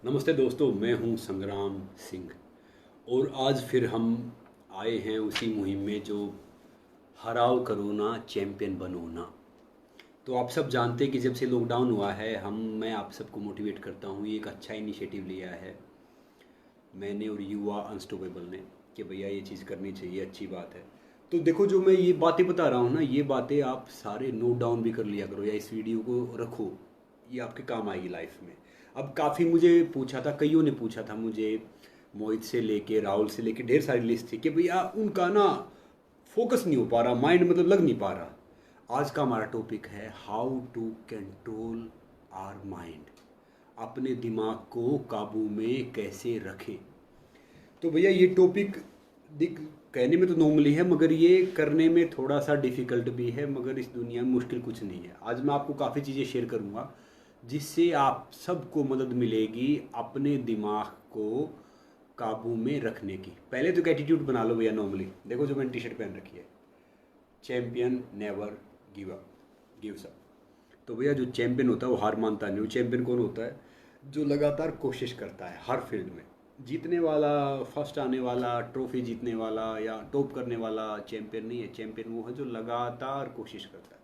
नमस्ते दोस्तों, मैं हूं संग्राम सिंह। और आज फिर हम आए हैं उसी मुहिम में जो हराओ करोना चैंपियन बनो ना। तो आप सब जानते हैं कि जब से लॉकडाउन हुआ है मैं आप सबको मोटिवेट करता हूं। ये एक अच्छा इनिशिएटिव लिया है मैंने और युवा अनस्टॉपेबल ने कि भैया ये चीज़ करनी चाहिए, अच्छी बात है। तो देखो, जो मैं ये बातें बता रहा हूँ ना, ये बातें आप सारे नोट डाउन भी कर लिया करो या इस वीडियो को रखो, ये आपके काम आएगी लाइफ में। अब काफ़ी मुझे पूछा था, कईयों ने पूछा था मुझे, मोहित से लेके राहुल से लेके ढेर सारी लिस्ट थी कि भैया उनका ना फोकस नहीं हो पा रहा, माइंड मतलब लग नहीं पा रहा। आज का हमारा टॉपिक है how to control our mind, अपने दिमाग को काबू में कैसे रखें। तो भैया ये टॉपिक दिख कहने में तो नॉर्मली है, मगर ये करने में थोड़ा सा डिफ़िकल्ट भी है। मगर इस दुनिया में मुश्किल कुछ नहीं है। आज मैं आपको काफ़ी चीज़ें शेयर करूँगा जिससे आप सबको मदद मिलेगी अपने दिमाग को काबू में रखने की। पहले तो एक एटीट्यूड बना लो भैया। नॉर्मली देखो, जो मैंने टी शर्ट पहन रखी है, champion never give up gives up. तो भैया जो चैम्पियन होता है वो हार मानता नहीं। वो चैम्पियन कौन होता है? जो लगातार कोशिश करता है हर फील्ड में, जीतने वाला, फर्स्ट आने वाला, ट्रॉफी जीतने वाला या टॉप करने वाला चैम्पियन नहीं है। चैम्पियन वो है जो लगातार कोशिश करता है।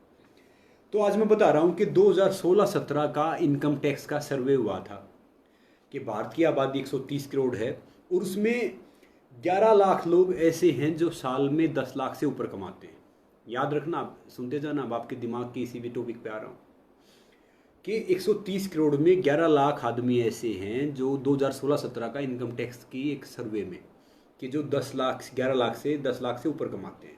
तो आज मैं बता रहा हूँ कि 2016-17 का इनकम टैक्स का सर्वे हुआ था कि भारत की आबादी 130 करोड़ है और उसमें 11 लाख लोग ऐसे हैं जो साल में 10 लाख से ऊपर कमाते हैं। याद रखना, आप सुनते जाना, अब आपके दिमाग की इसी भी टॉपिक पे आ रहा हूँ कि 130 करोड़ में 11 लाख आदमी ऐसे हैं जो 2016-17 का इनकम टैक्स की एक सर्वे में, कि जो 10 लाख 11 लाख से 10 लाख से ऊपर कमाते हैं।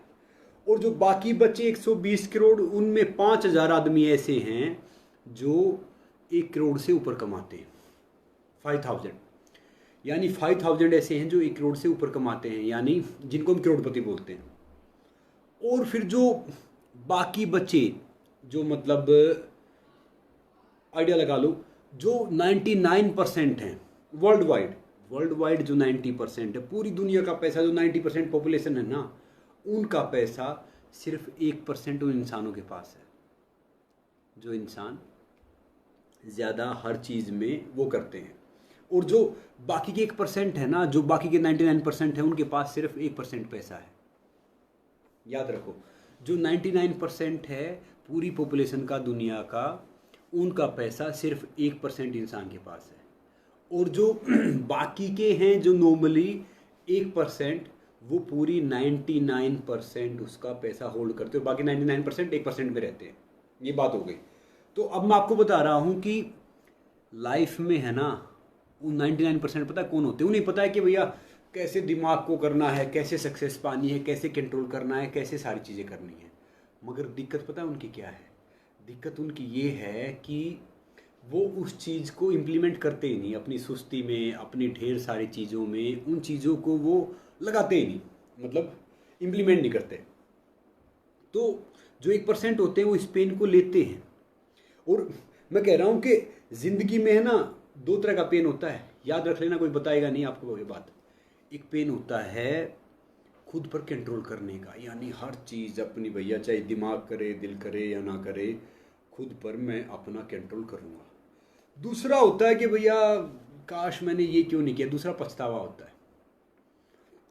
और जो बाकी बचे 120 करोड़, उनमें 5,000 आदमी ऐसे हैं जो 1 करोड़ से ऊपर कमाते हैं। 5,000, यानी 5,000 ऐसे हैं जो 1 करोड़ से ऊपर कमाते हैं, यानी जिनको हम करोड़पति बोलते हैं। और फिर जो बाकी बचे, जो मतलब आइडिया लगा लो, जो 99% हैं वर्ल्ड वाइड जो 90% है, पूरी दुनिया का पैसा, जो 90% पॉपुलेशन है ना, उनका पैसा सिर्फ 1% उन इंसानों के पास है जो इंसान ज़्यादा हर चीज़ में वो करते हैं। और जो बाकी के 1% है ना, जो बाकी के 99% है, उनके पास सिर्फ 1% पैसा है। याद रखो, जो 99% है पूरी पॉपुलेशन का, दुनिया का, उनका पैसा सिर्फ 1% इंसान के पास है। और जो बाकी के हैं, जो नॉर्मली 1%, वो पूरी 99% उसका पैसा होल्ड करते हो। बाकी 99% 1% में रहते हैं। ये बात हो गई। तो अब मैं आपको बता रहा हूँ कि लाइफ में है ना, वो 99% पता है कौन होते हैं? उन्हें पता है कि भैया कैसे दिमाग को करना है, कैसे सक्सेस पानी है, कैसे कंट्रोल करना है, कैसे सारी चीज़ें करनी है। मगर दिक्कत पता है उनकी क्या है? दिक्कत उनकी ये है कि वो उस चीज़ को इम्प्लीमेंट करते ही नहीं। अपनी सुस्ती में, अपनी ढेर सारी चीज़ों में, उन चीज़ों को वो लगाते ही नहीं, मतलब इम्प्लीमेंट नहीं करते। तो जो 1% होते हैं वो इस पेन को लेते हैं। और मैं कह रहा हूँ कि ज़िंदगी में है ना, दो तरह का पेन होता है। याद रख लेना, कोई बताएगा नहीं आपको ये बात। एक पेन होता है खुद पर कंट्रोल करने का, यानी हर चीज़ अपनी, भैया चाहे दिमाग करे, दिल करे या ना करे, खुद पर मैं अपना कंट्रोल करूँगा। दूसरा होता है कि भैया काश मैंने ये क्यों नहीं किया। दूसरा पछतावा होता है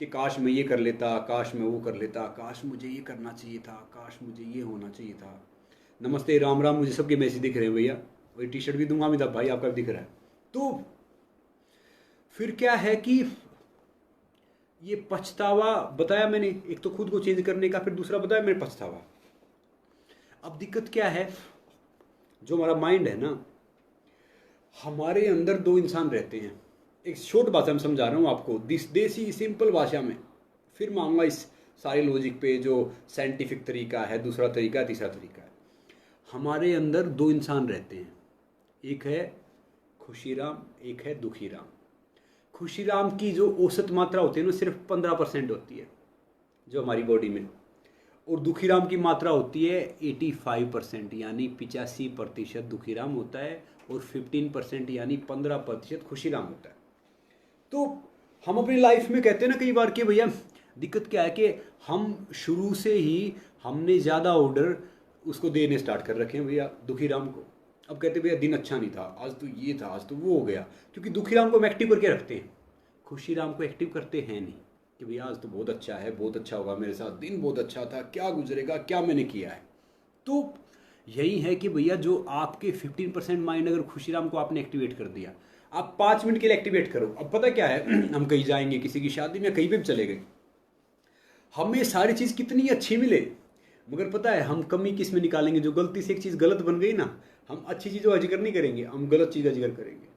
कि काश मैं ये कर लेता, काश मैं वो कर लेता, काश मुझे ये करना चाहिए था, काश मुझे ये होना चाहिए था। नमस्ते, राम राम। मुझे सबके मैसेज दिख रहे हैं भैया। वही टी शर्ट भी दूंगा अमिताभ भाई, आपका भी दिख रहा है। तो फिर क्या है कि ये पछतावा बताया मैंने, एक तो खुद को चेंज करने का, फिर दूसरा बताया मैंने पछतावा। अब दिक्कत क्या है, जो हमारा माइंड है ना, हमारे अंदर दो इंसान रहते हैं। एक शॉर्ट भाषा में समझा रहा हूँ आपको, देसी सिंपल भाषा में, फिर मैं आऊँगा इस सारे लॉजिक पे जो साइंटिफिक तरीका है, दूसरा तरीका, तीसरा तरीका है। हमारे अंदर दो इंसान रहते हैं, एक है खुशीराम, एक है दुखीराम। खुशीराम की जो औसत मात्रा होती है ना, सिर्फ 15% होती है जो हमारी बॉडी में। और दुखीराम की मात्रा होती है 85%, यानी 85% दुखीराम होता है और 15% यानी 15% खुशीराम होता है। तो हम अपनी लाइफ में कहते हैं ना कई बार कि भैया दिक्कत क्या है कि हम शुरू से ही हमने ज़्यादा ऑर्डर उसको देने स्टार्ट कर रखे हैं भैया, दुखीराम को। अब कहते भैया दिन अच्छा नहीं था, आज तो ये था, आज तो वो हो गया, क्योंकि दुखी राम को हम एक्टिव करके रखते हैं, खुशी राम को एक्टिव करते हैं नहीं कि भैया आज तो बहुत अच्छा है, बहुत अच्छा होगा मेरे साथ, दिन बहुत अच्छा था, क्या गुजरेगा, क्या मैंने किया है। तो यही है कि भैया जो आपके 15% माइंड अगर खुशीराम को आपने एक्टिवेट कर दिया, आप 5 मिनट के लिए एक्टिवेट करो। अब पता क्या है हम कहीं जाएंगे, किसी की शादी में कहीं पे भी चले गए, हमें सारी चीज़ कितनी अच्छी मिले, मगर पता है हम कमी किस में निकालेंगे, जो गलती से एक चीज़ गलत बन गई ना, हम अच्छी चीज़ों का जिक्र नहीं करेंगे, हम गलत चीज़ का जिक्र करेंगे।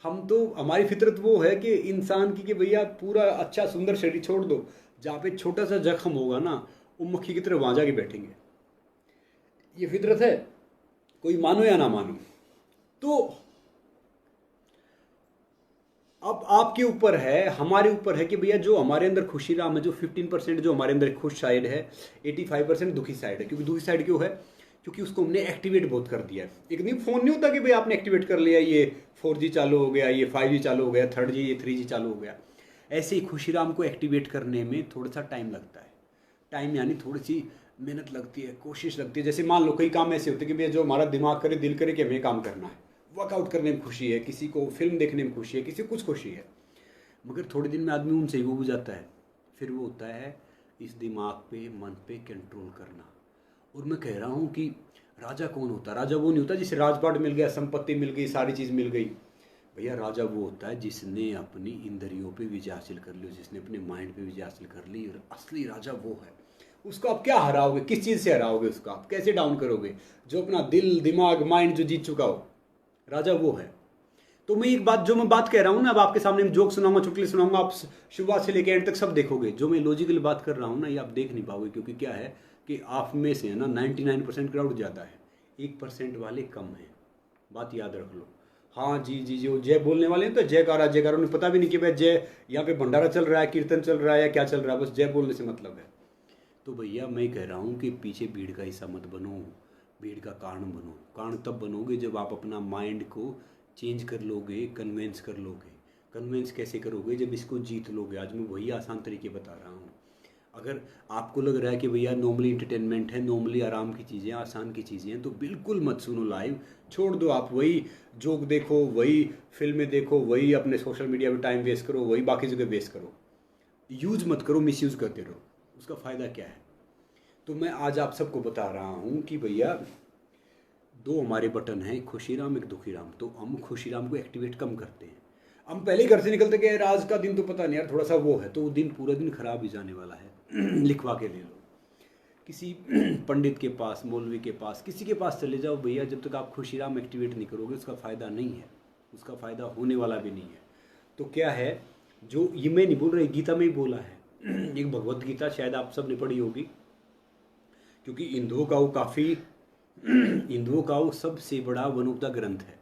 हम तो, हमारी फितरत वो है कि इंसान की कि भैया पूरा अच्छा सुंदर शरीर छोड़ दो, जहाँ पे छोटा सा जख्म होगा ना, वो मक्खी की तरह वहाँ जाके बैठेंगे। ये फितरत है, कोई मानो या ना मानो। तो अब आपके ऊपर है, हमारे ऊपर है कि भैया जो हमारे अंदर खुशी राम है, जो 15% जो हमारे अंदर खुश साइड है, 85% दुखी साइड है। क्योंकि दुखी साइड क्यों है? क्योंकि उसको हमने एक्टिवेट बहुत कर दिया है। एक दिन फोन नहीं होता कि भाई आपने एक्टिवेट कर लिया, ये 4G चालू हो गया, ये 5G चालू हो गया, 3rd G, ये 3G चालू हो गया। ऐसे ही खुशी राम को एक्टिवेट करने में थोड़ा सा टाइम लगता है। टाइम यानी थोड़ी सी मेहनत लगती है, कोशिश लगती है। जैसे मान लो कई काम ऐसे होते हैं कि भैया जो हमारा दिमाग करे, दिल करे कि हमें काम करना है, वर्कआउट करने में खुशी है, किसी को फिल्म देखने में खुशी है, किसी को कुछ खुशी है, मगर थोड़े दिन में आदमी उनसे वो हो जाता है। फिर वो होता है इस दिमाग पे, मन पे कंट्रोल करना। और मैं कह रहा हूँ कि राजा कौन होता है? राजा वो नहीं होता जिसे राजपाट मिल गया, संपत्ति मिल गई, सारी चीज़ मिल गई। भैया राजा वो होता है जिसने अपनी इंद्रियों पे विजय हासिल कर ली, जिसने अपने माइंड पे विजय हासिल कर ली। और असली राजा वो है। उसको आप क्या हराओगे, किस चीज़ से हराओगे उसको, आप कैसे डाउन करोगे? जो अपना दिल, दिमाग, माइंड जो जीत चुका हो, राजा वो है। तो मैं एक बात, जो मैं बात कह रहा हूँ ना, अब आपके सामने जोक सुनाऊंगा, चुटकुले सुनाऊंगा, आप शुरुआत से लेकर एंड तक सब देखोगे। जो मैं लॉजिकल बात कर रहा हूँ ना, ये आप देख नहीं पाओगे, क्योंकि क्या है कि आप में से है ना 99% क्राउड ज़्यादा है, 1% वाले कम हैं। बात याद रख लो। हाँ जी जी, जो जय बोलने वाले हैं तो जयकारा जयकारा, उन्हें पता भी नहीं कि भाई जय यहाँ पे भंडारा चल रहा है, कीर्तन चल रहा है या क्या चल रहा है, बस जय बोलने से मतलब है। तो भैया मैं कह रहा हूँ कि पीछे भीड़ का हिस्सा मत बनो, भीड़ का कारण बनो। कारण तब बनोगे जब आप अपना माइंड को चेंज कर लोगे, कन्वेंस कर लोगे। कन्वेंस कैसे करोगे? जब इसको जीत लोगे। आज मैं वही आसान तरीके बता रहा हूँ। अगर आपको लग रहा है कि भैया नॉर्मली इंटरटेनमेंट है, नॉर्मली आराम की चीज़ें, आसान की चीज़ें हैं, तो बिल्कुल मत सुनो लाइव, छोड़ दो। आप वही जोक देखो, वही फिल्में देखो, वही अपने सोशल मीडिया पे टाइम वेस्ट करो, वही बाकी जगह वेस्ट करो। यूज मत करो, मिसयूज़ करते रहो, उसका फ़ायदा क्या है? तो मैं आज आप सबको बता रहा हूँ कि भैया दो हमारे बटन हैं, एक खुशीराम, एक दुखीराम। तो हम खुशीराम को एक्टिवेट कम करते हैं। हम पहले ही घर से निकलते कि यार आज का दिन तो पता नहीं यार, थोड़ा सा वो है, तो वो दिन पूरा दिन खराब ही जाने वाला है। लिखवा के ले लो, किसी पंडित के पास, मौलवी के पास, किसी के पास चले जाओ भैया। जब तक आप खुशीराम एक्टिवेट नहीं करोगे उसका फ़ायदा नहीं है, उसका फ़ायदा होने वाला भी नहीं है। तो क्या है, जो ये मैं नहीं बोल रहा, गीता में ही बोला है। एक भगवत गीता शायद आप सब ने पढ़ी होगी, क्योंकि हिंदुओं का वो सबसे बड़ा वन ऑफ द ग्रंथ है।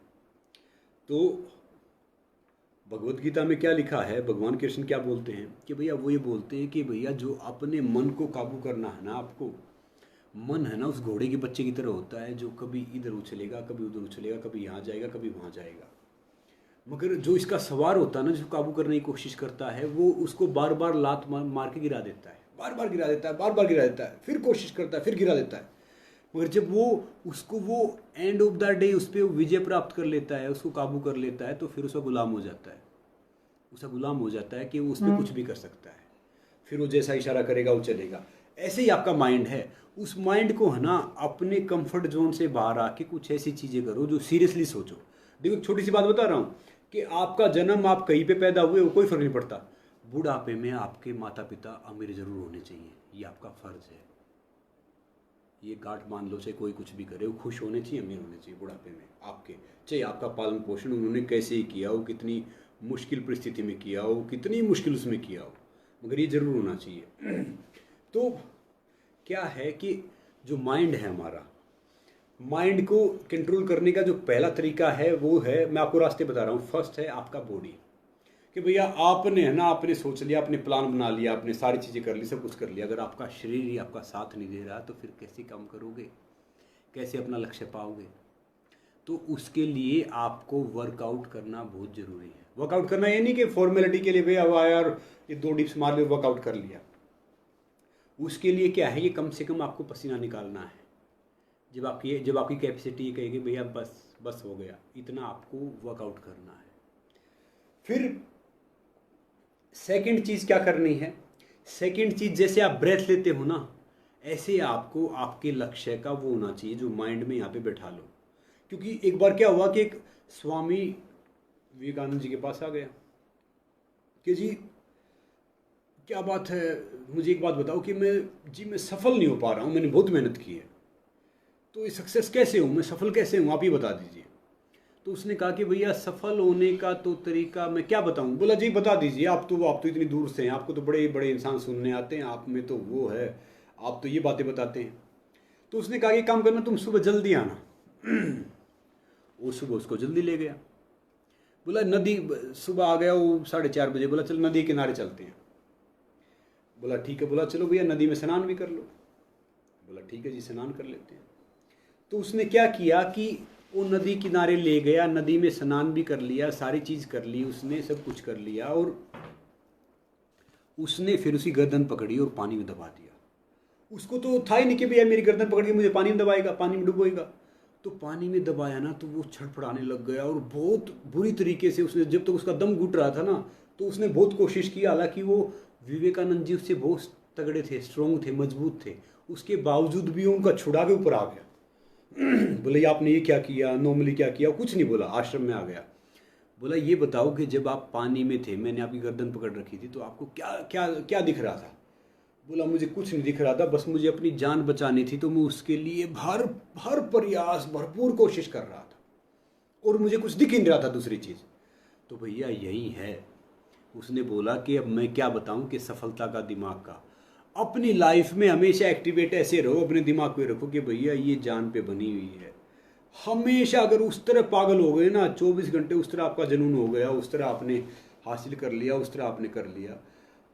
तो भगवत गीता में क्या लिखा है, भगवान कृष्ण क्या बोलते हैं कि भैया, वो ये बोलते हैं कि भैया जो अपने मन को काबू करना है ना, आपको मन है ना उस घोड़े के बच्चे की तरह होता है, जो कभी इधर उछलेगा, कभी उधर उछलेगा, कभी यहाँ जाएगा, कभी वहाँ जाएगा। मगर जो इसका सवार होता है ना, जो काबू करने की कोशिश करता है, वो उसको बार बार लात मार के गिरा देता है, बार बार गिरा देता है, बार बार गिरा देता है, फिर कोशिश करता है, फिर गिरा देता है। मगर जब वो उसको, वो एंड ऑफ द डे उस पर विजय प्राप्त कर लेता है, उसको काबू कर लेता है, तो फिर उसका गुलाम हो जाता है। उसका गुलाम हो जाता है कि वो उस पर कुछ भी कर सकता है, फिर वो जैसा इशारा करेगा वो चलेगा। ऐसे ही आपका माइंड है। उस माइंड को है ना अपने कंफर्ट जोन से बाहर आके कुछ ऐसी चीज़ें करो जो सीरियसली सोचो। देखो छोटी सी बात बता रहा हूँ कि आपका जन्म, आप कहीं पे पैदा हुए हो, कोई फर्क नहीं पड़ता। बुढ़ापे में आपके माता पिता अमीर जरूर होने चाहिए, ये आपका फर्ज है। ये गांठ मान लो, चाहे कोई कुछ भी करे, वो खुश होने चाहिए, अमीर होने चाहिए बुढ़ापे में आपके। चाहे आपका पालन पोषण उन्होंने कैसे ही किया हो, कितनी मुश्किल परिस्थिति में किया हो, कितनी मुश्किल उसमें किया हो, मगर ये जरूर होना चाहिए। तो क्या है कि जो माइंड है हमारा, माइंड को कंट्रोल करने का जो पहला तरीका है वो है, मैं आपको रास्ते बता रहा हूँ। फर्स्ट है आपका बॉडी, कि भैया आपने है ना, आपने सोच लिया, आपने प्लान बना लिया, आपने सारी चीज़ें कर ली, सब कुछ कर लिया, अगर आपका शरीर ही आपका साथ नहीं दे रहा तो फिर कैसे काम करोगे, कैसे अपना लक्ष्य पाओगे? तो उसके लिए आपको वर्कआउट करना बहुत ज़रूरी है। वर्कआउट करना ये नहीं कि फॉर्मेलिटी के लिए भैया हुआ यार ये 2 डिप्स मार लिया वर्कआउट कर लिया। उसके लिए क्या है, ये कम से कम आपको पसीना निकालना है, जब आपकी कैपेसिटी ये कहेगी भैया बस बस हो गया, इतना आपको वर्कआउट करना है। फिर सेकंड चीज़ क्या करनी है, सेकंड चीज़ जैसे आप ब्रेथ लेते हो ना, ऐसे आपको आपके लक्ष्य का वो होना चाहिए जो माइंड में यहाँ पे बैठा लो। क्योंकि एक बार क्या हुआ कि एक स्वामी विवेकानंद जी के पास आ गया कि जी क्या बात है, मुझे एक बात बताओ कि मैं सफल नहीं हो पा रहा हूँ, मैंने बहुत मेहनत की है, तो ये सक्सेस कैसे हूँ, मैं सफल कैसे हूँ, आप ही बता दीजिए। तो उसने कहा कि भैया सफल होने का तो तरीका मैं क्या बताऊँ। बोला जी बता दीजिए, आप तो इतनी दूर से हैं, आपको तो बड़े बड़े इंसान सुनने आते हैं, आप में तो वो है, आप तो ये बातें बताते हैं। तो उसने कहा कि काम करना, तुम सुबह जल्दी आना। वो सुबह उसको जल्दी ले गया। बोला नदी, सुबह आ गया वो 4:30 बजे। बोला चलो नदी किनारे चलते हैं। बोला ठीक है। बोला चलो भैया नदी में स्नान भी कर लो। बोला ठीक है जी, स्नान कर लेते हैं। तो उसने क्या किया कि वो नदी किनारे ले गया, नदी में स्नान भी कर लिया, सारी चीज़ कर ली उसने, सब कुछ कर लिया, और उसने फिर उसकी गर्दन पकड़ी और पानी में दबा दिया। उसको तो था ही नहीं कि भैया मेरी गर्दन पकड़ के मुझे पानी में दबाएगा, पानी में डुबोएगा। तो पानी में दबाया ना तो वो छड़फड़ाने लग गया, और बहुत बुरी तरीके से उसने, जब तक उसका दम घुट रहा था ना, तो उसने बहुत कोशिश की। हालांकि वो विवेकानंद जी उससे बहुत तगड़े थे, स्ट्रॉन्ग थे, मजबूत थे, उसके बावजूद भी उनका छुड़ा के ऊपर आ गया। बोले आपने ये क्या किया, नॉर्मली क्या किया, कुछ नहीं बोला, आश्रम में आ गया। बोला ये बताओ कि जब आप पानी में थे, मैंने आपकी गर्दन पकड़ रखी थी, तो आपको क्या क्या क्या दिख रहा था। बोला मुझे कुछ नहीं दिख रहा था, बस मुझे अपनी जान बचानी थी, तो मैं उसके लिए हर प्रयास, भरपूर कोशिश कर रहा था, और मुझे कुछ दिख ही नहीं रहा था दूसरी चीज़। तो भैया यही है। उसने बोला कि अब मैं क्या बताऊं कि सफलता का दिमाग का, अपनी लाइफ में हमेशा एक्टिवेट ऐसे रहो, अपने दिमाग को रखो कि भैया ये जान पे बनी हुई है। हमेशा अगर उस तरह पागल हो गए ना, 24 घंटे उस तरह आपका जुनून हो गया, उस तरह आपने हासिल कर लिया, उस तरह आपने कर लिया,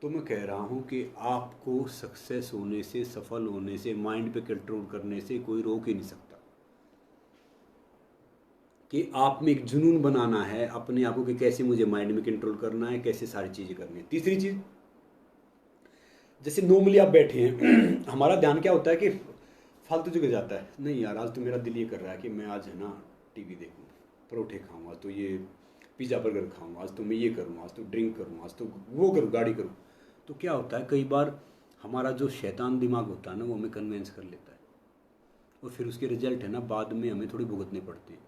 तो मैं कह रहा हूँ कि आपको सक्सेस होने से, सफल होने से, माइंड पे कंट्रोल करने से कोई रोक ही नहीं सकता। कि आप में एक जुनून बनाना है अपने आप को कि कैसे मुझे माइंड में कंट्रोल करना है, कैसे सारी चीज़ें करनी है। तीसरी चीज़, जैसे नॉर्मली आप बैठे हैं हमारा ध्यान क्या होता है कि फालतू जगह जाता है। नहीं यार, आज तो मेरा दिल ये कर रहा है कि मैं आज है ना टीवी देखूँ, परोठे खाऊँ, आज तो ये पिज़्ज़ा बर्गर खाऊँ, आज तो मैं ये करूँ, आज तो ड्रिंक करूँ, आज तो वो करूँ, गाड़ी करूँ। तो क्या होता है, कई बार हमारा जो शैतान दिमाग होता है ना, वो हमें कन्वेंस कर लेता है, और फिर उसके रिजल्ट है ना बाद में हमें थोड़ी भुगतने पड़ते हैं।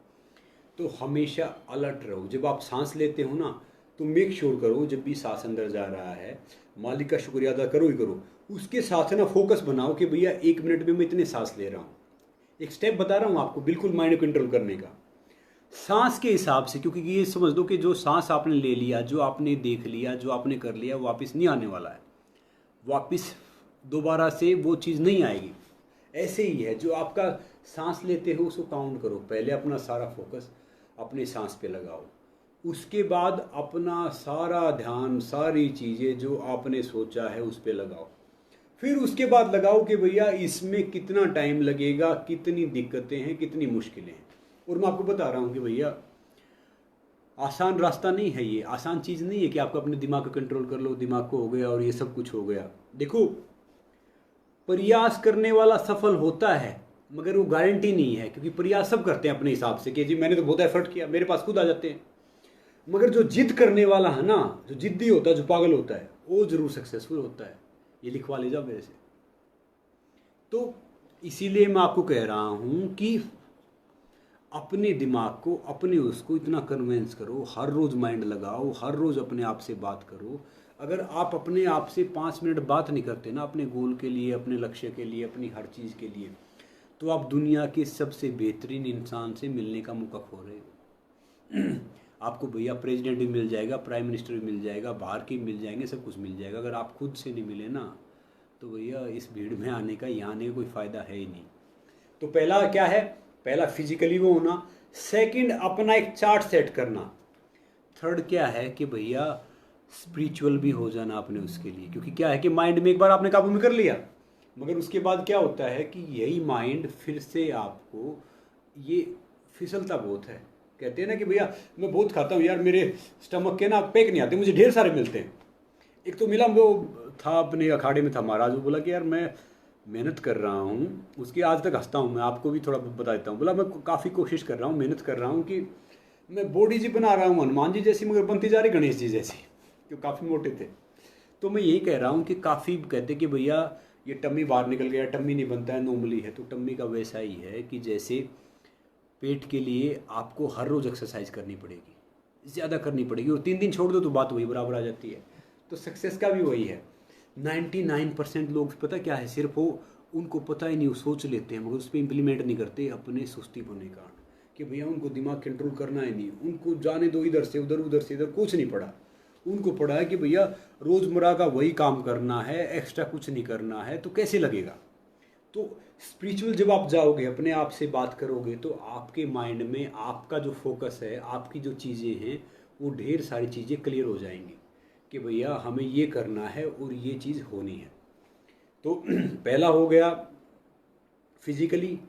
तो हमेशा अलर्ट रहो। जब आप सांस लेते हो ना, तो मेक श्योर करो जब भी सांस अंदर जा रहा है, मालिक का शुक्रिया अदा करो ही करो। उसके साथ है ना फोकस बनाओ कि भैया 1 मिनट में मैं इतने सांस ले रहा हूँ। एक स्टेप बता रहा हूँ आपको बिल्कुल माइंड कंट्रोल करने का, सांस के हिसाब से। क्योंकि ये समझ दो कि जो सांस आपने ले लिया, जो आपने देख लिया, जो आपने कर लिया, वापस नहीं आने वाला है, वापस दोबारा से वो चीज़ नहीं आएगी। ऐसे ही है, जो आपका सांस लेते हो उसको काउंट करो, पहले अपना सारा फोकस अपने सांस पे लगाओ, उसके बाद अपना सारा ध्यान, सारी चीज़ें जो आपने सोचा है उस पे लगाओ, फिर उसके बाद लगाओ कि भैया इसमें कितना टाइम लगेगा, कितनी दिक्कतें हैं, कितनी मुश्किलें हैं। और मैं आपको बता रहा हूँ कि भैया आसान रास्ता नहीं है, ये आसान चीज़ नहीं है कि आपको अपने दिमाग को कंट्रोल कर लो, दिमाग को हो गया और ये सब कुछ हो गया। देखो, प्रयास करने वाला सफल होता है, मगर वो गारंटी नहीं है, क्योंकि प्रयास सब करते हैं अपने हिसाब से कि जी मैंने तो बहुत एफर्ट किया, मेरे पास खुद आ जाते हैं। मगर जो जिद करने वाला है ना, जो जिद्दी होता है, जो पागल होता है, वो जरूर सक्सेसफुल होता है। ये लिखवा ले जाओ मेरे से। तो इसीलिए मैं आपको कह रहा हूँ कि अपने दिमाग को, अपने उसको इतना कन्वेंस करो, हर रोज़ माइंड लगाओ, हर रोज़ अपने आप से बात करो। अगर आप अपने आप से 5 मिनट बात नहीं करते ना, अपने गोल के लिए, अपने लक्ष्य के लिए, अपनी हर चीज़ के लिए, तो आप दुनिया के सबसे बेहतरीन इंसान से मिलने का मौका खो रहे हो। आपको भैया प्रेसिडेंट भी मिल जाएगा, प्राइम मिनिस्टर भी मिल जाएगा, बाहर के मिल जाएंगे, सब कुछ मिल जाएगा। अगर आप खुद से नहीं मिले ना, तो भैया इस भीड़ में आने का, यहाँ आने का कोई फ़ायदा है ही नहीं। तो पहला क्या है, पहला फिजिकली वो होना। सेकंड, अपना एक चार्ट सेट करना। थर्ड क्या है कि भैया स्पिरिचुअल भी हो जाना अपने उसके लिए। क्योंकि क्या है कि माइंड में एक बार आपने काबू में कर लिया, मगर उसके बाद क्या होता है कि यही माइंड फिर से आपको, ये फिसलता बहुत है। कहते हैं ना कि भैया मैं बहुत खाता हूँ यार, मेरे स्टमक के ना पैक नहीं आते, मुझे ढेर सारे मिलते हैं। एक तो मिला, वो था अपने अखाड़े में था महाराज, वो बोला कि यार मैं मेहनत कर रहा हूँ उसकी आज तक हंसता हूँ। मैं आपको भी थोड़ा बता देता हूँ। बोला मैं काफ़ी कोशिश कर रहा हूँ, मेहनत कर रहा हूँ कि मैं बॉडी जी बना रहा हूँ हनुमान जी जैसी, मगर बनती जा रही गणेश जी जैसी, जो काफ़ी मोटे थे। तो मैं यही कह रहा हूँ कि काफ़ी कहते कि भैया ये टम्मी बाहर निकल गया, टम्मी नहीं बनता है, नॉर्मली है। तो टम्मी का वैसा ही है कि जैसे पेट के लिए आपको हर रोज़ एक्सरसाइज करनी पड़ेगी, ज़्यादा करनी पड़ेगी, और 3 दिन छोड़ दो तो बात वही बराबर आ जाती है। तो सक्सेस का भी वही है। 99% लोग पता क्या है, सिर्फ वो उनको पता ही नहीं, वो सोच लेते हैं मगर उस पर इम्प्लीमेंट नहीं करते अपने सुस्ती होने के कारण, कि भैया उनको दिमाग कंट्रोल करना ही नहीं, उनको जाने दो इधर से उधर, उधर से इधर, कुछ नहीं पड़ा। उनको पड़ा है कि भैया रोज़मर्रा का वही काम करना है, एक्स्ट्रा कुछ नहीं करना है। तो कैसे लगेगा? तो स्पिरिचुअल जब आप जाओगे, अपने आप से बात करोगे, तो आपके माइंड में आपका जो फोकस है, आपकी जो चीज़ें हैं, वो ढेर सारी चीज़ें क्लियर हो जाएंगी कि भैया हमें ये करना है और ये चीज़ होनी है। तो पहला हो गया फिजिकली।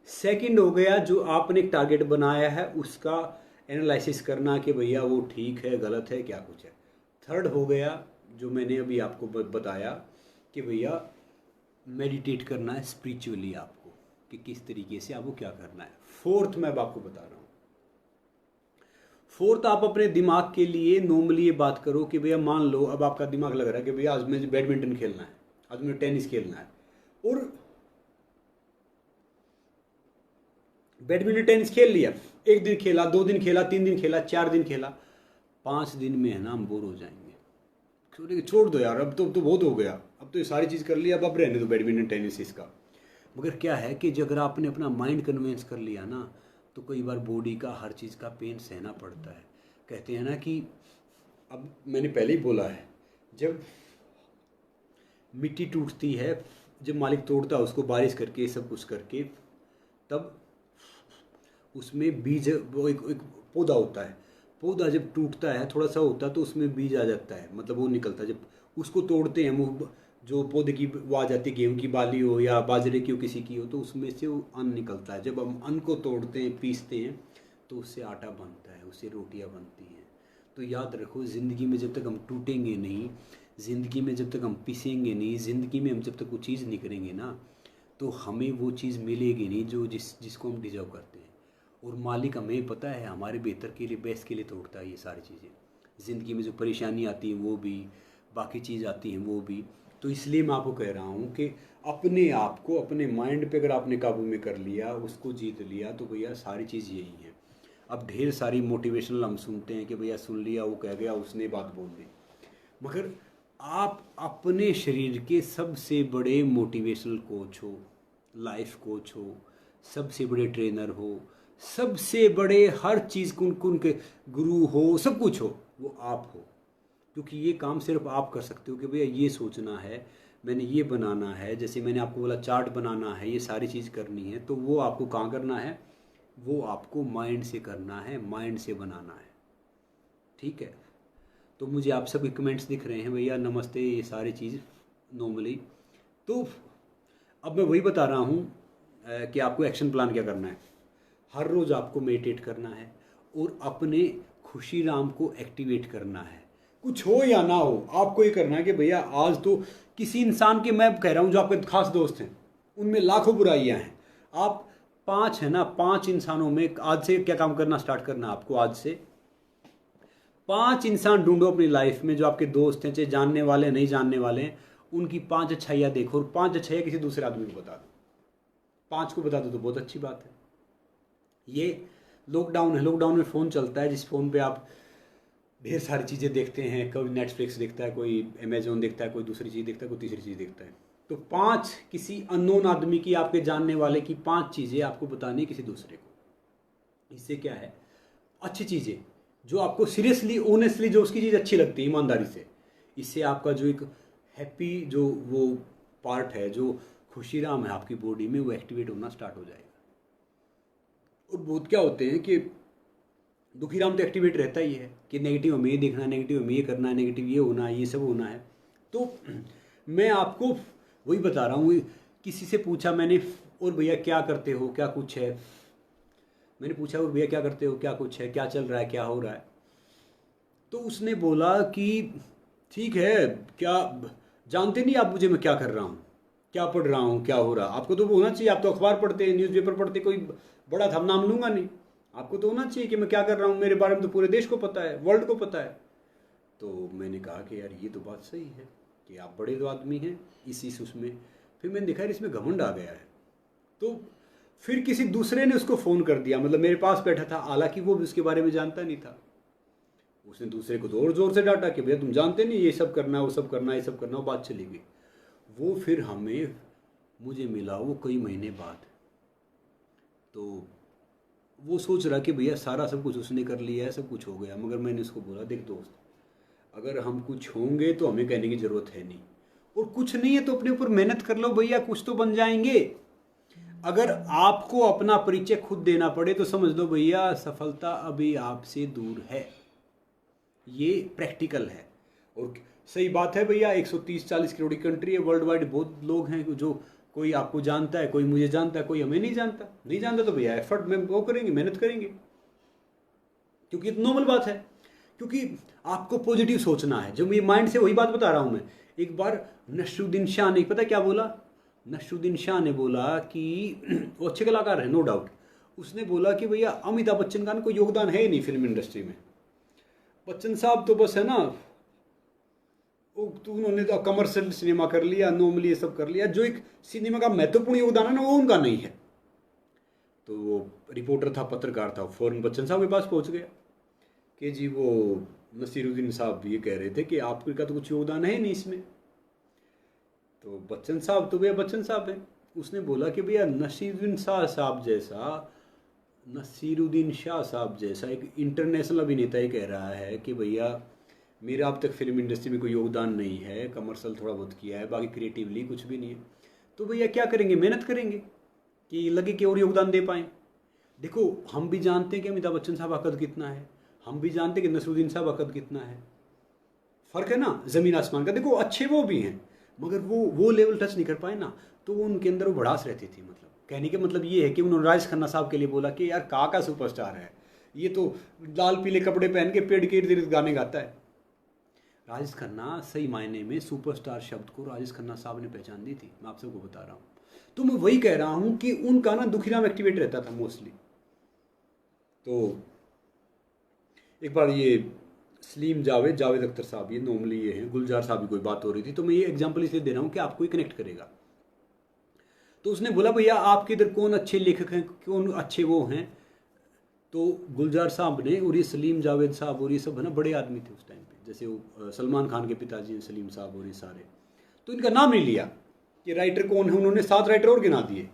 सेकंड हो गया जो आपने एक टारगेट बनाया है उसका एनालिसिस करना कि भैया वो ठीक है, गलत है, क्या कुछ है। थर्ड हो गया जो मैंने अभी आपको बताया कि भैया मेडिटेट करना है स्पिरिचुअली आपको, कि किस तरीके से आपको क्या करना है। फोर्थ मैं अब आपको बता रहा हूँ। फोर्थ, आप अपने दिमाग के लिए नॉर्मली ये बात करो कि भैया मान लो अब आपका दिमाग लग रहा है कि भैया आज मुझे बैडमिंटन खेलना है, आज मुझे टेनिस खेलना है, और बैडमिंटन टेनिस खेल लिया, 1 दिन खेला, 2 दिन खेला, 3 दिन खेला, 4 दिन खेला, 5 दिन में है ना हम बोर हो जाएंगे। छोड़ दो यार, अब तो बहुत हो गया, अब तो ये सारी चीज़ कर ली, अब रहने दो बैडमिंटन टेनिस इसका। मगर क्या है कि जो अगर आपने अपना माइंड कन्विंस कर लिया ना, तो कई बार बॉडी का हर चीज़ का पेन सहना पड़ता है। कहते हैं ना कि अब मैंने पहले ही बोला है, जब मिट्टी टूटती है, जब मालिक तोड़ता है उसको बारिश करके सब कुछ करके, तब उसमें बीज, वो एक पौधा होता है, पौधा जब टूटता है थोड़ा सा होता है तो उसमें बीज आ जाता है, मतलब वो निकलता है। जब उसको तोड़ते हैं, वो जो पौधे की वो आ जाती है, गेहूँ की बाली हो या बाजरे की हो, किसी की हो, तो उसमें से वो अन्न निकलता है। जब हम अन्न को तोड़ते हैं, पीसते हैं, तो उससे आटा बनता है, उससे रोटियाँ बनती हैं। तो याद रखो, ज़िंदगी में जब तक हम टूटेंगे नहीं, ज़िंदगी में जब तक हम पिसेंगे नहीं, ज़िंदगी में हम जब तक वो चीज़ नहीं करेंगे ना, तो हमें वो चीज़ मिलेगी नहीं जो जिसको हम डिजर्व करते हैं। और मालिक हमें पता है हमारे बेहतर के लिए, बेस्ट के लिए तोड़ता है ये सारी चीज़ें। ज़िंदगी में जो परेशानी आती है वो भी, बाकी चीज़ आती हैं वो भी। तो इसलिए मैं आपको कह रहा हूँ कि अपने आप को, अपने माइंड पे अगर आपने काबू में कर लिया, उसको जीत लिया, तो भैया सारी चीज़ यही है। अब ढेर सारी मोटिवेशनल हम सुनते हैं कि भैया सुन लिया, वो कह गया, उसने बात बोल दी, मगर आप अपने शरीर के सबसे बड़े मोटिवेशनल कोच हो, लाइफ कोच हो, सबसे बड़े ट्रेनर हो, सबसे बड़े हर चीज़ कुन कुन के गुरु हो, सब कुछ हो, वो आप हो। क्योंकि ये काम सिर्फ आप कर सकते हो कि भैया ये सोचना है, मैंने ये बनाना है, जैसे मैंने आपको बोला चार्ट बनाना है, ये सारी चीज़ करनी है, तो वो आपको कहाँ करना है? वो आपको माइंड से करना है, माइंड से बनाना है। ठीक है? तो मुझे आप सबके कमेंट्स दिख रहे हैं, भैया नमस्ते, ये सारी चीज़ नॉर्मली। तो अब मैं वही बता रहा हूँ कि आपको एक्शन प्लान क्या करना है। हर रोज़ आपको मेडिटेट करना है और अपने खुशी राम को एक्टिवेट करना है। कुछ हो या ना हो, आपको ये करना है कि भैया आज तो किसी इंसान के, मैं कह रहा हूँ जो आपके खास दोस्त हैं, उनमें लाखों बुराइयाँ हैं, आप 5 है ना, 5 इंसानों में आज से क्या काम करना स्टार्ट करना आपको। आज से 5 इंसान ढूंढो अपनी लाइफ में जो आपके दोस्त हैं, चाहे जानने वाले नहीं जानने वाले हैं, उनकी 5 अच्छाइयाँ देखो और 5 अच्छाइयाँ किसी दूसरे आदमी को बता दो। 5 को बता दो तो बहुत अच्छी बात है। ये लॉकडाउन है, लॉकडाउन में फ़ोन चलता है, जिस फ़ोन पे आप ढेर सारी चीज़ें देखते हैं, कोई नेटफ्लिक्स देखता है, कोई अमेजोन देखता है, कोई दूसरी चीज़ देखता है, कोई तीसरी चीज़ देखता है। तो 5 किसी अननोन आदमी की, आपके जानने वाले की 5 चीज़ें आपको बतानी है किसी दूसरे को। इससे क्या है, अच्छी चीज़ें जो आपको सीरियसली ऑनेस्टली जो उसकी चीज़ अच्छी लगती है ईमानदारी से, इससे आपका जो एक हैप्पी जो वो पार्ट है, जो खुशीराम है आपकी बॉडी में, वो एक्टिवेट होना स्टार्ट हो जाएगा। और बहुत क्या होते हैं कि दुखी राम तो एक्टिवेट रहता ही है कि नेगेटिव हमें ये देखना है, नेगेटिव हमें ये करना है, नेगेटिव ये होना है, ये सब होना है। तो मैं आपको वही बता रहा हूँ। किसी से पूछा मैंने, और भैया क्या करते हो, क्या कुछ है, मैंने पूछा और भैया क्या करते हो, क्या कुछ है, क्या चल रहा है, क्या हो रहा है। तो उसने बोला कि ठीक है, क्या जानते नहीं आप मुझे मैं क्या कर रहा हूँ। क्या पढ़ रहा हूँ, क्या हो रहा। आपको तो होना चाहिए, आप तो अखबार पढ़ते हैं, न्यूज़पेपर पढ़ते, कोई बड़ा था नाम लूंगा नहीं। आपको तो होना चाहिए कि मैं क्या कर रहा हूँ, मेरे बारे में तो पूरे देश को पता है, वर्ल्ड को पता है। तो मैंने कहा कि यार ये तो बात सही है कि आप बड़े तो आदमी हैं इस उसमें। फिर मैंने देखा यार इसमें घमंड आ गया है। तो फिर किसी दूसरे ने उसको फ़ोन कर दिया, मतलब मेरे पास बैठा था, हालांकि वो भी उसके बारे में जानता नहीं था। उसने दूसरे को जोर जोर से डांटा कि भैया तुम जानते नहीं, ये सब करना, वो सब करना, ये सब करना। वो बात चली गई। वो फिर मुझे मिला वो कई महीने बाद। तो वो सोच रहा कि भैया सारा सब कुछ उसने कर लिया है, सब कुछ हो गया। मगर मैंने उसको बोला, देख दोस्त, अगर हम कुछ होंगे तो हमें कहने की ज़रूरत है नहीं, और कुछ नहीं है तो अपने ऊपर मेहनत कर लो भैया, कुछ तो बन जाएंगे। अगर आपको अपना परिचय खुद देना पड़े तो समझ लो भैया सफलता अभी आपसे दूर है। ये प्रैक्टिकल है और सही बात है भैया। 130-40 करोड़ की कंट्री है, वर्ल्ड वाइड बहुत लोग हैं जो, कोई आपको जानता है, कोई मुझे जानता है, कोई हमें नहीं जानता तो भैया एफर्ट में वो करेंगे, मेहनत करेंगे, क्योंकि नॉर्मल बात है। क्योंकि आपको पॉजिटिव सोचना है। जो मेरे माइंड से वही बात बता रहा हूँ मैं। एक बार नसरुद्दीन शाह ने पता क्या बोला, नसरुद्दीन शाह ने बोला कि वो अच्छे कलाकार है नो डाउट। उसने बोला कि भैया अमिताभ बच्चन का कोई योगदान है ही नहीं फिल्म इंडस्ट्री में। बच्चन साहब तो बस है ना, तो उन्होंने तो कमर्शियल सिनेमा कर लिया, नॉर्मली ये सब कर लिया, जो एक सिनेमा का महत्वपूर्ण योगदान है ना वो उनका नहीं है। तो वो रिपोर्टर था, पत्रकार था, फौरन बच्चन साहब के पास पहुंच गया कि जी वो नसीरुद्दीन साहब ये कह रहे थे कि आपका तो कुछ योगदान है नहीं इसमें। तो बच्चन साहब तो भैया बच्चन साहब हैं। उसने बोला कि भैया नसीरुद्दीन शाह साहब जैसा एक इंटरनेशनल अभिनेता ही कह रहा है कि भैया मेरा अब तक फिल्म इंडस्ट्री में कोई योगदान नहीं है, कमर्शियल थोड़ा बहुत किया है, बाकी क्रिएटिवली कुछ भी नहीं है। तो भैया क्या करेंगे, मेहनत करेंगे कि लगे कि और योगदान दे पाएँ। देखो हम भी जानते हैं कि अमिताभ बच्चन साहब का कद कितना है, हम भी जानते हैं कि नसरुद्दीन साहब का कद कितना है। फ़र्क है ना ज़मीन आसमान का। देखो अच्छे वो भी हैं, मगर वो लेवल टच नहीं कर पाए ना, तो उनके अंदर वो भड़ास रहती थी। मतलब कहने के मतलब ये है कि उन्होंने राजेश खन्ना साहब के लिए बोला कि यार का सुपरस्टार है, ये तो लाल पीले कपड़े पहन के पेड़ के इर्द गिर्द गाने गाता है। राजेश खन्ना सही मायने में सुपरस्टार शब्द को राजेश खन्ना साहब ने पहचान दी थी, मैं आप सबको बता रहा हूँ। तो मैं वही कह रहा हूँ कि उनका ना दुखीराम एक्टिवेट रहता था मोस्टली। तो एक बार ये सलीम जावेद अख्तर साहब, ये नॉर्मली ये हैं, गुलजार साहब की कोई बात हो रही थी, तो मैं ये एग्जांपल इसलिए दे रहा हूँ कि आपको ही कनेक्ट करेगा। तो उसने बोला भैया आपके इधर कौन अच्छे लेखक हैं, कौन अच्छे वो हैं। तो गुलजार साहब ने, और ये सलीम जावेद साहब और ये सब है ना बड़े आदमी थे उस टाइम पे, जैसे वो सलमान खान के पिताजी हैं सलीम साहब और ये सारे, तो इनका नाम नहीं लिया कि राइटर कौन है। उन्होंने 7 राइटर और गिना दिए।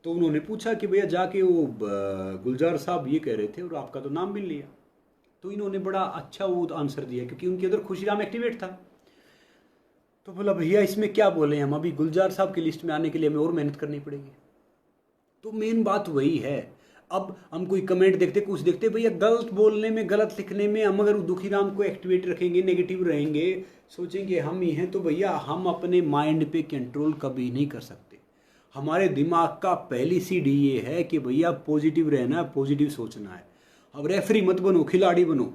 तो उन्होंने पूछा कि भैया जाके वो गुलजार साहब ये कह रहे थे और आपका तो नाम भी लिया। तो इन्होंने बड़ा अच्छा वो आंसर दिया क्योंकि उनके अंदर खुशीराम एक्टिवेट था। तो बोला भैया इसमें क्या बोले हम, अभी गुलजार साहब की लिस्ट में आने के लिए हमें और मेहनत करनी पड़ेगी। तो मेन बात वही है। अब हम कोई कमेंट देखते, कुछ देखते, भैया गलत बोलने में, गलत लिखने में हम अगर दुखीराम को एक्टिवेट रखेंगे, नेगेटिव रहेंगे, सोचेंगे हम ही हैं, तो भैया हम अपने माइंड पे कंट्रोल कभी नहीं कर सकते। हमारे दिमाग का पहली सीढ़ी ये है कि भैया पॉजिटिव रहना है, पॉजिटिव सोचना है। अब रेफरी मत बनो, खिलाड़ी बनो,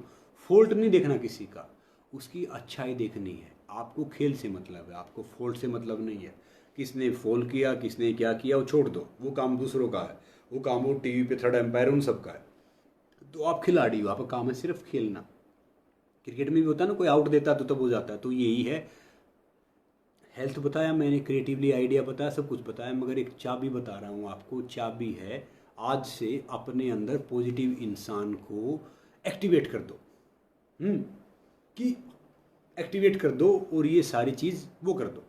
फॉल्ट नहीं देखना किसी का, उसकी अच्छाई देखनी है। आपको खेल से मतलब है, आपको फॉल्ट से मतलब नहीं है। किसने फॉल किया, किसने क्या किया, वो छोड़ दो, वो काम दूसरों का है, वो काम वो टीवी पे थर्ड एम्पायर उन सब का है। तो आप खिलाड़ी हो, आपका काम है सिर्फ खेलना। क्रिकेट में भी होता है ना, कोई आउट देता तो तब हो जाता है। तो यही है, हेल्थ बताया मैंने, क्रिएटिवली आइडिया बताया, सब कुछ बताया, मगर एक चाबी बता रहा हूँ आपको। चाबी है आज से अपने अंदर पॉजिटिव इंसान को एक्टिवेट कर दो, कि एक्टिवेट कर दो और ये सारी चीज़ वो कर दो।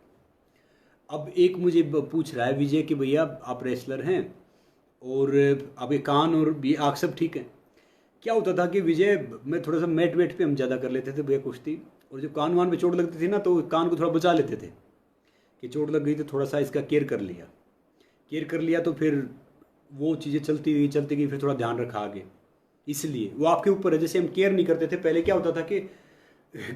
अब एक मुझे पूछ रहा है विजय कि भैया आप रेसलर हैं और आपके कान और भी आँख सब ठीक है। क्या होता था कि विजय, मैं थोड़ा सा मैट वेट पे हम ज़्यादा कर लेते थे भैया कुश्ती, और जब कान वान पे चोट लगती थी ना तो कान को थोड़ा बचा लेते थे कि चोट लग गई तो थोड़ा सा इसका केयर कर लिया तो फिर वो चीज़ें चलती गई, फिर थोड़ा ध्यान रखा आगे। इसलिए वो आपके ऊपर है। जैसे हम केयर नहीं करते थे पहले, क्या होता था कि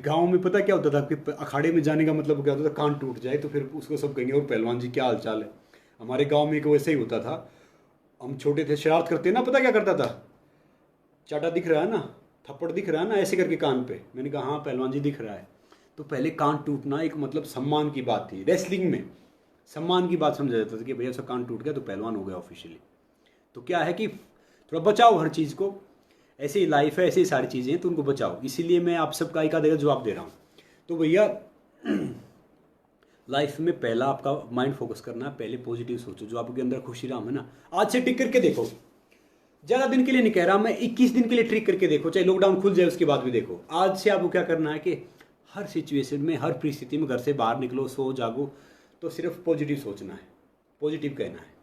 गांव में पता क्या होता था कि अखाड़े में जाने का मतलब क्या होता था, कान टूट जाए तो फिर उसको सब कहेंगे और पहलवान जी क्या हाल चाल है। हमारे गांव में एक वैसे ही होता था। हम छोटे थे, शरारत करते ना, पता क्या करता था, चाटा दिख रहा है ना, थप्पड़ दिख रहा है ना, ऐसे करके कान पे। मैंने कहा हाँ पहलवान जी दिख रहा है। तो पहले कान टूटना एक मतलब सम्मान की बात थी रेसलिंग में। सम्मान की बात समझा जाता था कि भैया उसका कान टूट गया तो पहलवान हो गया ऑफिशियली। तो क्या है कि थोड़ा बचाओ हर चीज़ को, ऐसे ही लाइफ है, ऐसे ही सारी चीज़ें हैं, तो उनको बचाओ। इसीलिए मैं आप सबका एक आधे का जवाब दे रहा हूँ। तो भैया लाइफ में पहला आपका माइंड फोकस करना है, पहले पॉजिटिव सोचो, जो आपके अंदर खुशी राम है ना, आज से टिक करके देखो। ज़्यादा दिन के लिए नहीं कह रहा मैं, 21 दिन के लिए ट्रिक करके देखो, चाहे लॉकडाउन खुल जाए उसके बाद भी देखो। आज से आपको क्या करना है कि हर सिचुएशन में, हर परिस्थिति में घर से बाहर निकलो, सो जागो, तो सिर्फ पॉजिटिव सोचना है, पॉजिटिव कहना है,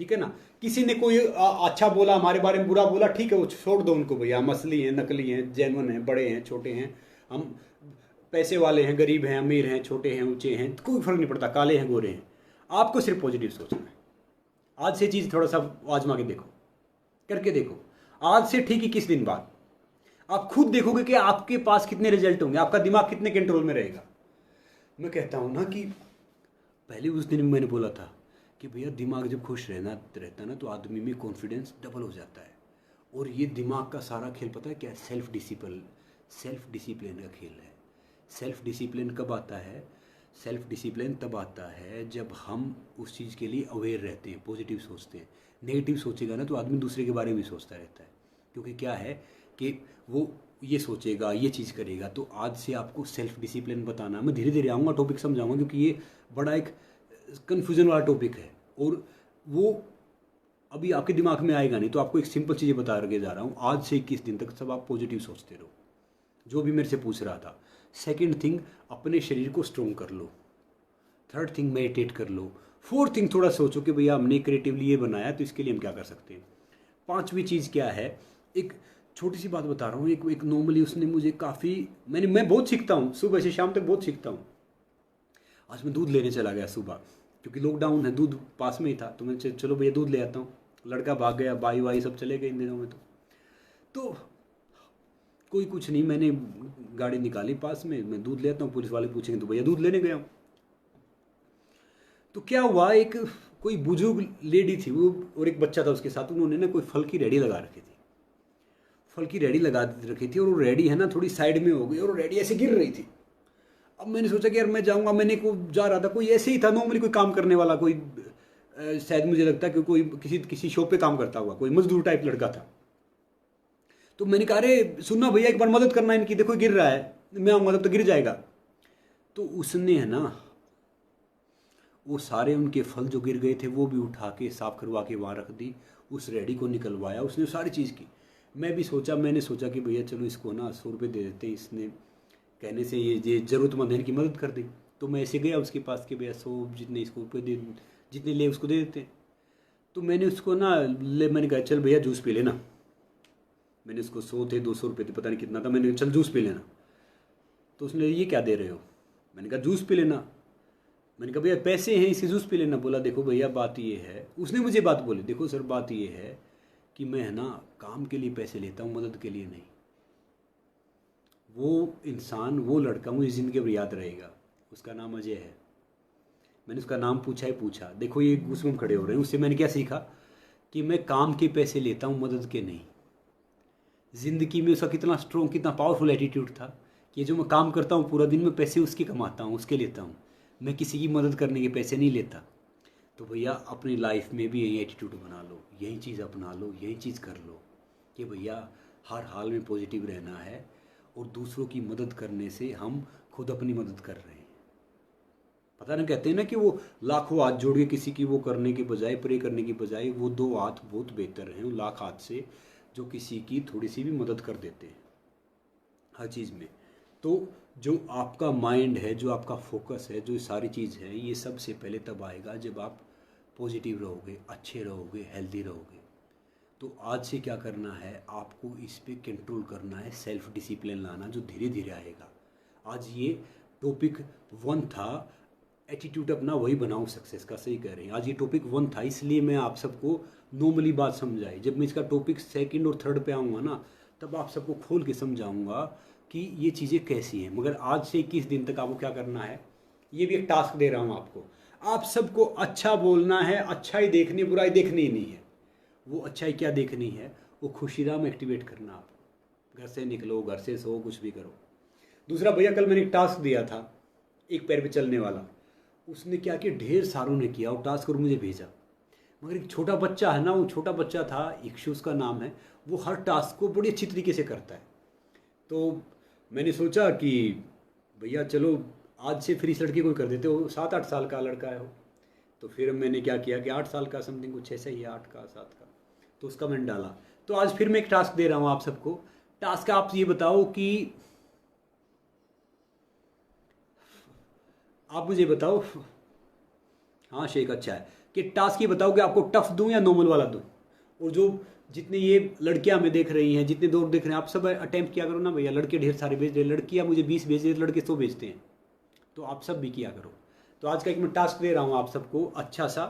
ठीक है ना। किसी ने कोई अच्छा बोला, हमारे बारे में बुरा बोला, ठीक है, वो छोड़ दो उनको भैया। हम असली हैं, नकली हैं, जेन्युइन हैं, बड़े हैं, छोटे हैं, हम पैसे वाले हैं, गरीब हैं, अमीर हैं, छोटे हैं, ऊंचे हैं, कोई फर्क नहीं पड़ता, काले हैं, गोरे हैं। आपको सिर्फ पॉजिटिव सोचना है। आज से चीज़ थोड़ा सा आजमा के देखो, करके देखो। आज से ठीक 21 दिन बाद आप खुद देखोगे कि आपके पास कितने रिजल्ट होंगे, आपका दिमाग कितने कंट्रोल में रहेगा। मैं कहता हूँ ना कि पहले उस दिन मैंने बोला था कि भैया दिमाग जब खुश रहता ना तो आदमी में कॉन्फिडेंस डबल हो जाता है। और ये दिमाग का सारा खेल पता है क्या है? सेल्फ डिसिप्लिन का खेल है। सेल्फ डिसिप्लिन कब आता है? सेल्फ डिसिप्लिन तब आता है जब हम उस चीज़ के लिए अवेयर रहते हैं, पॉजिटिव सोचते हैं। नेगेटिव सोचेगा ना तो आदमी दूसरे के बारे में सोचता रहता है, क्योंकि क्या है कि वो ये सोचेगा, ये चीज़ करेगा। तो आज से आपको सेल्फ डिसिप्लिन बताना, मैं धीरे धीरे आऊँगा, टॉपिक समझाऊंगा, क्योंकि ये बड़ा एक कन्फ्यूज़न वाला टॉपिक है और वो अभी आपके दिमाग में आएगा नहीं। तो आपको एक सिंपल चीज़ें बता के जा रहा हूँ। आज से 21 दिन तक सब आप पॉजिटिव सोचते रहो, जो भी मेरे से पूछ रहा था। सेकंड थिंग, अपने शरीर को स्ट्रॉन्ग कर लो। थर्ड थिंग, मेडिटेट कर लो। फोर्थ थिंग, थोड़ा सोचो कि भैया हमने क्रिएटिवली ये बनाया तो इसके लिए हम क्या कर सकते हैं। पांचवी चीज़ क्या है? एक छोटी सी बात बता रहा हूँ। एक नॉर्मली उसने मुझे काफ़ी, मैं बहुत सीखता हूँ, सुबह से शाम तक बहुत सीखता हूँ। आज मैं दूध लेने चला गया सुबह, क्योंकि लॉकडाउन है, दूध पास में ही था, तो मैं चलो भैया दूध ले आता हूँ। लड़का भाग गया, भाई वाई सब चले गए इन दिनों में। तो कोई कुछ नहीं, मैंने गाड़ी निकाली पास में, मैं दूध ले आता हूँ। पुलिस वाले पूछेंगे तो भैया दूध लेने गया हूँ। तो क्या हुआ, एक कोई बुजुर्ग लेडी थी वो, और एक बच्चा था उसके साथ। उन्होंने ना कोई फल की रेडी लगा रखी थी, फल की रेडी लगा रखी थी, और वो रेडी है ना थोड़ी साइड में हो गई, और रेडी ऐसे गिर रही थी। अब मैंने सोचा कि यार मैं जाऊंगा, मैंने को जा रहा था, कोई ऐसे ही था नॉर्मली कोई काम करने वाला, कोई शायद मुझे लगता है कि कोई किसी शॉप पे काम करता हुआ कोई मजदूर टाइप लड़का था। तो मैंने कहा अरे सुनना भैया, एक बार मदद करना इनकी, देखो गिर रहा है, मैं आऊँगा तब तो गिर जाएगा। तो उसने है ना वो सारे उनके फल जो गिर गए थे वो भी उठा के साफ करवा के वहाँ रख दी, उस रेडी को निकलवाया, उसने सारी चीज़ की। मैंने सोचा कि भैया चलो इसको ना 100 रुपये दे देते हैं, इसने कहने से ये ज़रूरतमंद है, इनकी मदद कर दी। तो मैं ऐसे गया उसके पास कि भैया 100 जितने इसको रुपये दे, जितने ले उसको दे देते हैं। तो मैंने उसको ना मैंने कहा चल भैया जूस पी लेना। मैंने उसको 100 थे, 200 रुपये थे, पता नहीं कितना था, मैंने कहा चल जूस पी लेना। तो उसने ये क्या दे रहे हो? मैंने कहा जूस पी लेना। मैंने कहा भैया पैसे हैं इसके जूस पी लेना। बोला देखो भैया बात ये है, उसने मुझे बात बोली, देखो सर बात ये है कि मैं है ना काम के लिए पैसे लेता हूँ, मदद के लिए नहीं। वो इंसान, वो लड़का मुझे ज़िंदगी भर याद रहेगा। उसका नाम अजय है। मैंने उसका नाम पूछा ही पूछा। देखो ये उसमें खड़े हो रहे हैं। उससे मैंने क्या सीखा कि मैं काम के पैसे लेता हूँ, मदद के नहीं। ज़िंदगी में उसका कितना स्ट्रॉन्ग, कितना पावरफुल एटीट्यूड था कि जो मैं काम करता हूँ पूरा दिन में, पैसे उसके कमाता हूँ, उसके लेता हूँ, मैं किसी की मदद करने के पैसे नहीं लेता। तो भैया अपनी लाइफ में भी यही एटीट्यूड बना लो, यही चीज़ अपना लो, यही चीज़ कर लो कि भैया हर हाल में पॉजिटिव रहना है, और दूसरों की मदद करने से हम खुद अपनी मदद कर रहे हैं। पता ना, कहते हैं ना कि वो लाखों हाथ जोड़ के किसी की वो करने के बजाय, प्रे करने की बजाय, वो 2 हाथ बहुत बेहतर हैं उन लाख हाथ से जो किसी की थोड़ी सी भी मदद कर देते हैं हर चीज़ में। तो जो आपका माइंड है, जो आपका फोकस है, जो सारी चीज़ है, ये सबसे पहले तब आएगा जब आप पॉजिटिव रहोगे, अच्छे रहोगे, हेल्दी रहोगे। तो आज से क्या करना है, आपको इस पे कंट्रोल करना है, सेल्फ डिसिप्लिन लाना, जो धीरे धीरे आएगा। आज ये टॉपिक 1 था, एटीट्यूड अपना वही बनाओ सक्सेस का। सही कह रहे हैं। आज ये टॉपिक 1 था, इसलिए मैं आप सबको नॉर्मली बात समझाई। जब मैं इसका टॉपिक 2nd और 3rd पे आऊँगा ना, तब आप सबको खोल के समझाऊँगा कि ये चीज़ें कैसी हैं। मगर आज से 21 दिन तक आपको क्या करना है, ये भी एक टास्क दे रहा हूँ आपको। आप सबको अच्छा बोलना है, अच्छाई देखनी, बुराई देखनी ही नहीं है। वो अच्छाई क्या देखनी है, वो खुशीराम एक्टिवेट करना। आप घर से निकलो, घर से सो, कुछ भी करो। दूसरा भैया, कल मैंने एक टास्क दिया था एक पैर पे चलने वाला, उसने क्या किया, ढेर सारों ने किया और टास्क और मुझे भेजा। मगर एक छोटा बच्चा है ना, वो छोटा बच्चा था, इक्शु उसका नाम है, वो हर टास्क को बड़ी अच्छी तरीके से करता है। तो मैंने सोचा कि भैया चलो आज से फिर इस लड़के को कर देते हो, 7-8 साल का लड़का है वो। तो फिर मैंने क्या किया कि 8 साल का समथिंग कुछ ऐसा ही है, 8 का 7 का, तो उसका मैंने डाला। तो आज फिर मैं एक टास्क दे रहा हूँ आप सबको। टास्क आप ये बताओ कि आप मुझे बताओ, हाँ शेख अच्छा है, कि टास्क ये बताओ कि आपको टफ दूं या नॉर्मल वाला दूं। और जो जितने ये लड़कियां हमें देख रही हैं, जितने दोस्त देख रहे हैं, आप सब अटेम्प्ट किया करो ना भैया। लड़के ढेर सारे भेज रहे हैं, लड़कियां मुझे 20 भेज रहे हैं, लड़के 100 भेजते हैं, तो आप सब भी किया करो। तो आज का एक मैं टास्क दे रहा हूँ आप सबको, अच्छा सा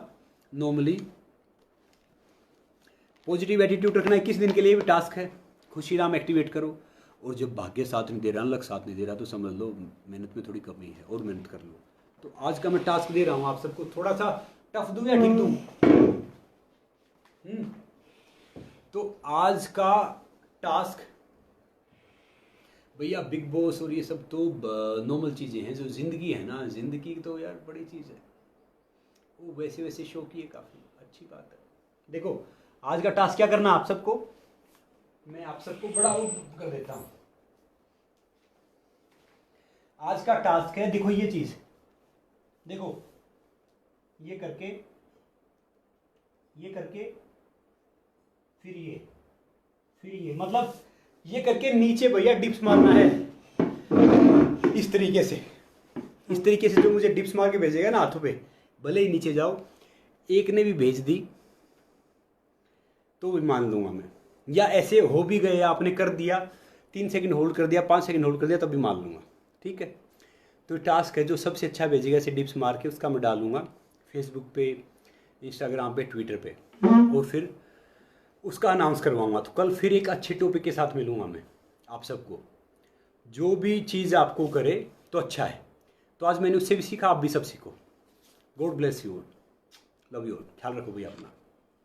नॉर्मली पॉजिटिव एटीट्यूड रखना है। 21 दिन के लिए भी टास्क है, खुशी राम एक्टिवेट करो। और जब भाग्य साथ नहीं दे रहा, लक साथ नहीं दे रहा, तो समझ लो मेहनत में थोड़ी कमी है, और मेहनत कर लो। तो आज का मैं टास्क दे रहा हूँ आप सबको, थोड़ा सा टफ दूं या ठीक दूं? तो आज का टास्क भैया, बिग बॉस और ये सब तो नॉर्मल चीज़ें हैं। जो ज़िंदगी है ना, ज़िंदगी तो यार बड़ी चीज़ है, वो वैसे वैसे शो की है, काफ़ी अच्छी बात है। देखो आज का टास्क क्या करना आप सबको, मैं आप सबको बड़ा वो कर देता हूँ। आज का टास्क है, देखो ये चीज़, देखो ये करके फिर ये मतलब ये करके नीचे भैया डिप्स मारना है, इस तरीके से जो मुझे डिप्स मार के भेजेगा ना हाथों पे, भले ही नीचे जाओ। एक ने भी भेज दी तो भी मान लूंगा मैं, या ऐसे हो भी गए, आपने कर दिया, 3 सेकंड होल्ड कर दिया, 5 सेकंड होल्ड कर दिया, तब भी मान लूंगा, ठीक है। तो टास्क है, जो सबसे अच्छा भेजेगा ऐसे डिप्स मार के, उसका मैं डालूंगा फेसबुक पे, इंस्टाग्राम पे, ट्विटर पे, और फिर उसका अनाउंस करवाऊंगा। तो कल फिर एक अच्छे टॉपिक के साथ मिलूंगा मैं आप सबको। जो भी चीज़ आपको करे तो अच्छा है। तो आज मैंने उससे भी सीखा, आप भी सब सीखो। God bless you all, love you all, ख्याल रखो भैया अपना।